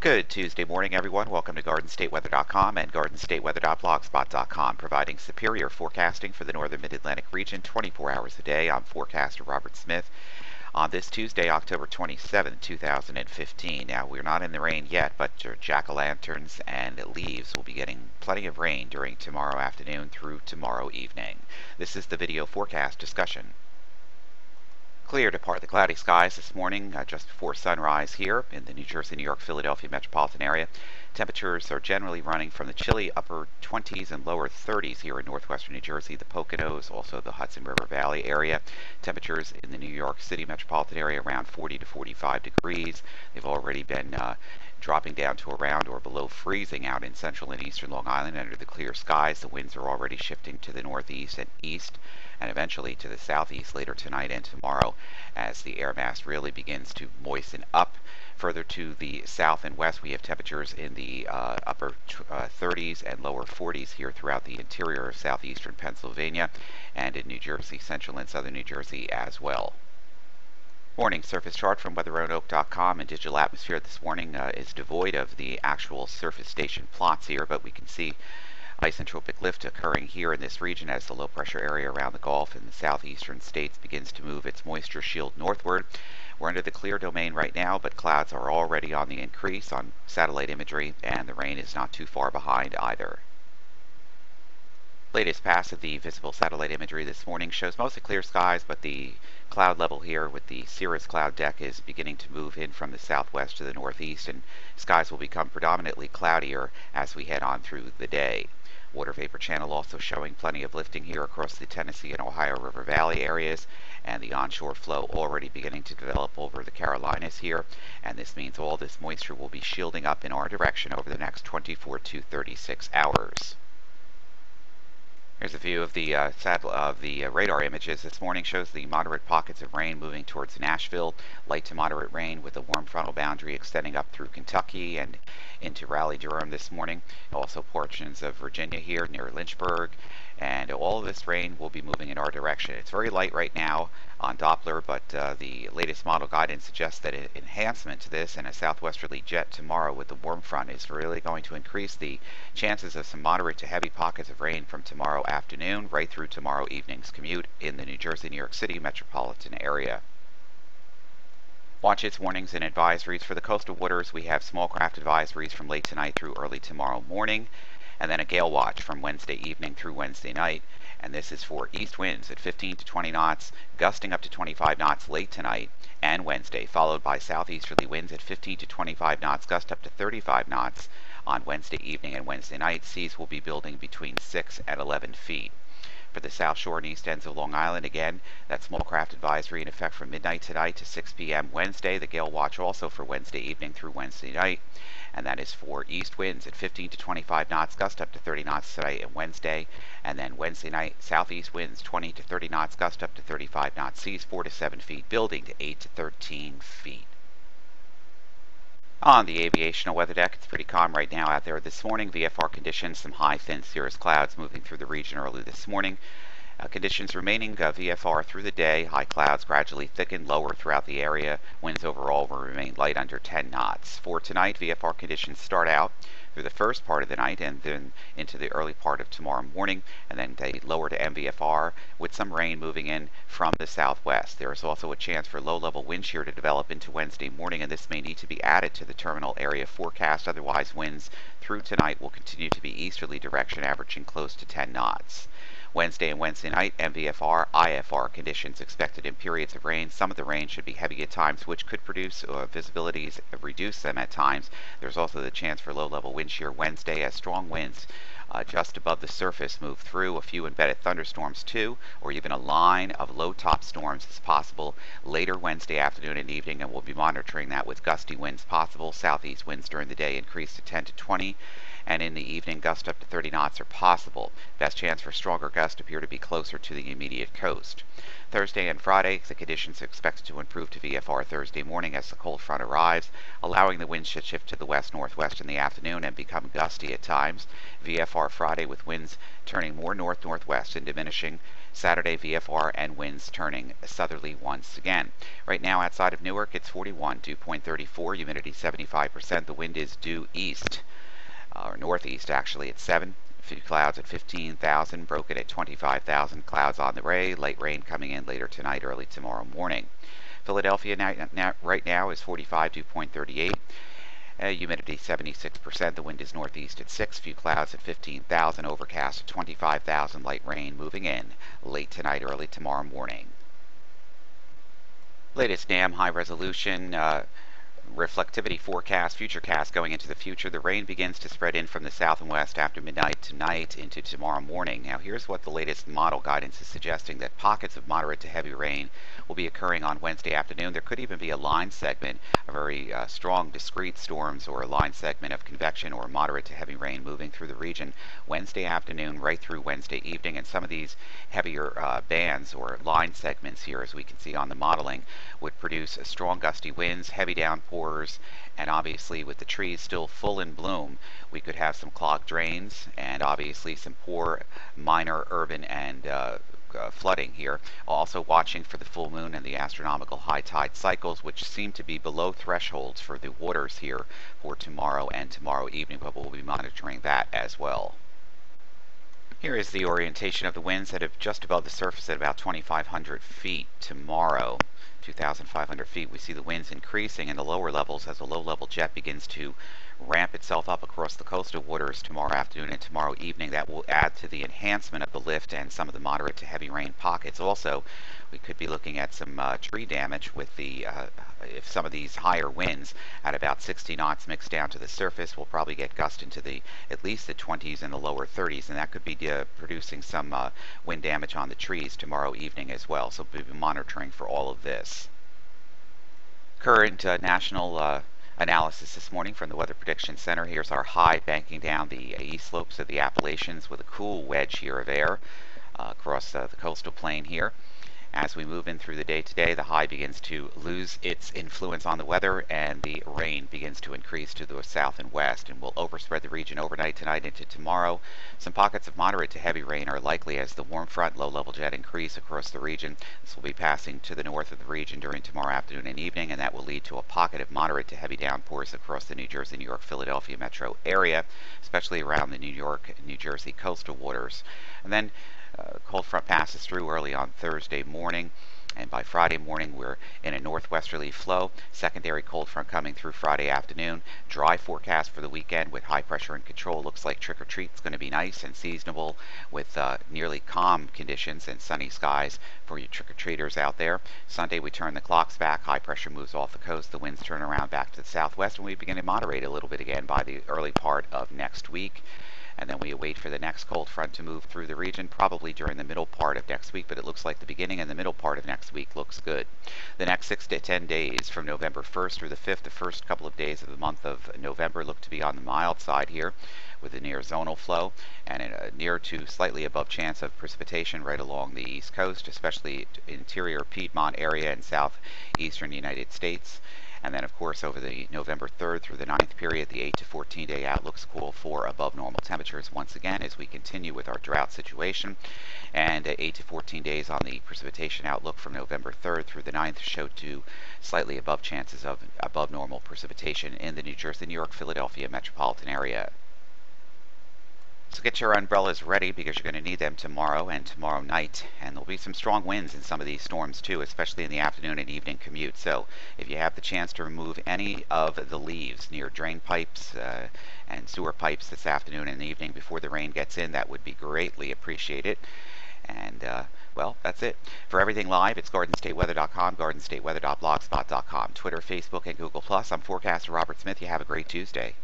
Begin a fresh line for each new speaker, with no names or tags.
Good Tuesday morning, everyone. Welcome to GardenStateWeather.com and GardenStateWeather.blogspot.com, providing superior forecasting for the northern mid-Atlantic region 24 hours a day. I'm forecaster Robert Smith on this Tuesday, October 27, 2015. Now, we're not in the rain yet, but your jack-o'-lanterns and leaves will be getting plenty of rain during tomorrow afternoon through tomorrow evening. This is the video forecast discussion. Clear to partly cloudy skies this morning just before sunrise here in the New Jersey, New York, Philadelphia metropolitan area. Temperatures are generally running from the chilly upper 20s and lower 30s here in northwestern New Jersey, the Poconos, also the Hudson River Valley area. Temperatures in the New York City metropolitan area around 40 to 45 degrees. They've already been dropping down to around or below freezing out in central and eastern Long Island under the clear skies. The winds are already shifting to the northeast and east, and eventually to the southeast later tonight and tomorrow as the air mass really begins to moisten up. Further to the south and west, we have temperatures in the upper 30s and lower 40s here throughout the interior of southeastern Pennsylvania and in New Jersey, central and southern New Jersey as well. Morning surface chart from weatherroanoak.com and Digital Atmosphere this morning is devoid of the actual surface station plots here, but we can see isentropic lift occurring here in this region as the low pressure area around the Gulf and the southeastern states begins to move its moisture shield northward. We're under the clear domain right now, but clouds are already on the increase on satellite imagery, and the rain is not too far behind either. Latest pass of the visible satellite imagery this morning shows mostly clear skies, but the cloud level here with the cirrus cloud deck is beginning to move in from the southwest to the northeast, and skies will become predominantly cloudier as we head on through the day. Water vapor channel also showing plenty of lifting here across the Tennessee and Ohio River Valley areas, and the onshore flow already beginning to develop over the Carolinas here, and this means all this moisture will be shielding up in our direction over the next 24 to 36 hours. Here's a view of the radar images. This morning shows the moderate pockets of rain moving towards Nashville, light to moderate rain with a warm frontal boundary extending up through Kentucky and into Raleigh-Durham this morning. Also portions of Virginia here near Lynchburg, and all of this rain will be moving in our direction. It's very light right now on Doppler, but the latest model guidance suggests that an enhancement to this and a southwesterly jet tomorrow with the warm front is really going to increase the chances of some moderate to heavy pockets of rain from tomorrow afternoon right through tomorrow evening's commute in the New Jersey, New York City metropolitan area. Watch its warnings and advisories for the coastal waters. We have small craft advisories from late tonight through early tomorrow morning, and then a gale watch from Wednesday evening through Wednesday night. And this is for east winds at 15 to 20 knots, gusting up to 25 knots late tonight and Wednesday, followed by southeasterly winds at 15 to 25 knots, gust up to 35 knots on Wednesday evening and Wednesday night. Seas will be building between 6 and 11 feet. For the South Shore and east ends of Long Island, again, that small craft advisory in effect from midnight tonight to 6 p.m. Wednesday. The gale watch also for Wednesday evening through Wednesday night, and that is for east winds at 15 to 25 knots, gust up to 30 knots tonight and Wednesday. And then Wednesday night, southeast winds 20 to 30 knots, gust up to 35 knots, seas 4 to 7 feet, building to 8 to 13 feet. On the aviational weather deck, it's pretty calm right now out there this morning. VFR conditions, some high, thin cirrus clouds moving through the region early this morning. Conditions remaining VFR through the day. High clouds gradually thicken lower throughout the area. Winds overall will remain light under 10 knots. For tonight, VFR conditions start out through the first part of the night and then into the early part of tomorrow morning, and then they lower to MVFR with some rain moving in from the southwest. There is also a chance for low-level wind shear to develop into Wednesday morning, and this may need to be added to the terminal area forecast. Otherwise, winds through tonight will continue to be easterly direction, averaging close to 10 knots. Wednesday and Wednesday night, MVFR, IFR conditions expected in periods of rain. Some of the rain should be heavy at times, which could produce visibilities, reduce them at times. There's also the chance for low-level wind shear Wednesday as strong winds just above the surface move through. A few embedded thunderstorms too, or even a line of low-top storms is possible later Wednesday afternoon and evening, and we'll be monitoring that with gusty winds possible. Southeast winds during the day increase to 10 to 20. And in the evening, gusts up to 30 knots are possible. Best chance for stronger gusts appear to be closer to the immediate coast. Thursday and Friday, the conditions are expected to improve to VFR Thursday morning as the cold front arrives, allowing the winds to shift to the west-northwest in the afternoon and become gusty at times. VFR Friday with winds turning more north-northwest and diminishing Saturday, VFR and winds turning southerly once again. Right now outside of Newark, it's 41, dew point 34, humidity 75%. The wind is due east, or northeast actually, at 7. Clouds at 15,000, broken at 25,000. Clouds on the way, light rain coming in later tonight, early tomorrow morning. Philadelphia right now is 45, dew point 38. Humidity 76%. The wind is northeast at 6. Few clouds at 15,000. Overcast at 25,000. Light rain moving in late tonight, early tomorrow morning. Latest NAM high resolution reflectivity forecast, futurecast going into the future. The rain begins to spread in from the south and west after midnight tonight into tomorrow morning. Now here's what the latest model guidance is suggesting, that pockets of moderate to heavy rain will be occurring on Wednesday afternoon. There could even be a line segment, a very strong discrete storms or a line segment of convection or moderate to heavy rain moving through the region Wednesday afternoon right through Wednesday evening. And some of these heavier bands or line segments here, as we can see on the modeling, would produce strong gusty winds, heavy downpours, and obviously with the trees still full in bloom, we could have some clogged drains and obviously some poor minor urban and flooding here. Also watching for the full moon and the astronomical high tide cycles, which seem to be below thresholds for the waters here for tomorrow and tomorrow evening, but we'll be monitoring that as well. Here is the orientation of the winds that are just above the surface at about 2,500 feet tomorrow. 2,500 feet. We see the winds increasing in the lower levels as the low-level jet begins to ramp itself up across the coastal waters tomorrow afternoon and tomorrow evening. That will add to the enhancement of the lift and some of the moderate to heavy rain pockets. Also, we could be looking at some tree damage with the if some of these higher winds at about 60 knots mixed down to the surface. We'll probably get gusts into the at least the 20s and the lower 30s, and that could be producing some wind damage on the trees tomorrow evening as well. So we'll be monitoring for all of this. Current national analysis this morning from the Weather Prediction Center. Here's our high banking down the east slopes of the Appalachians with a cool wedge here of air across the coastal plain here. As we move in through the day today, the high begins to lose its influence on the weather and the rain begins to increase to the south and west and will overspread the region overnight tonight into tomorrow. Some pockets of moderate to heavy rain are likely as the warm front low-level jet increase across the region. This will be passing to the north of the region during tomorrow afternoon and evening, and that will lead to a pocket of moderate to heavy downpours across the New Jersey, New York, Philadelphia metro area, especially around the New York, New Jersey coastal waters. And then cold front passes through early on Thursday morning, and by Friday morning we're in a northwesterly flow. Secondary cold front coming through Friday afternoon. Dry forecast for the weekend with high pressure and control. Looks like trick or treat is going to be nice and seasonable with nearly calm conditions and sunny skies for you trick or treaters out there. Sunday we turn the clocks back. High pressure moves off the coast. The winds turn around back to the southwest, and we begin to moderate a little bit again by the early part of next week. And then we await for the next cold front to move through the region, probably during the middle part of next week, but it looks like the beginning and the middle part of next week looks good. The next 6 to 10 days from November 1st through the 5th, the first couple of days of the month of November look to be on the mild side here with a near zonal flow and a near to slightly above chance of precipitation right along the east coast, especially interior Piedmont area and southeastern United States. And then, of course, over the November 3rd through the 9th period, the 8 to 14 day outlooks call for above normal temperatures once again as we continue with our drought situation. And 8 to 14 days on the precipitation outlook from November 3rd through the 9th show to slightly above chances of above normal precipitation in the New Jersey, New York, Philadelphia metropolitan area. So get your umbrellas ready because you're going to need them tomorrow and tomorrow night. And there'll be some strong winds in some of these storms too, especially in the afternoon and evening commute. So if you have the chance to remove any of the leaves near drain pipes and sewer pipes this afternoon and evening before the rain gets in, that would be greatly appreciated. And well, that's it. For everything live, it's GardenStateWeather.com, GardenStateWeather.blogspot.com, Twitter, Facebook, and Google+. I'm forecaster Robert Smith. You have a great Tuesday.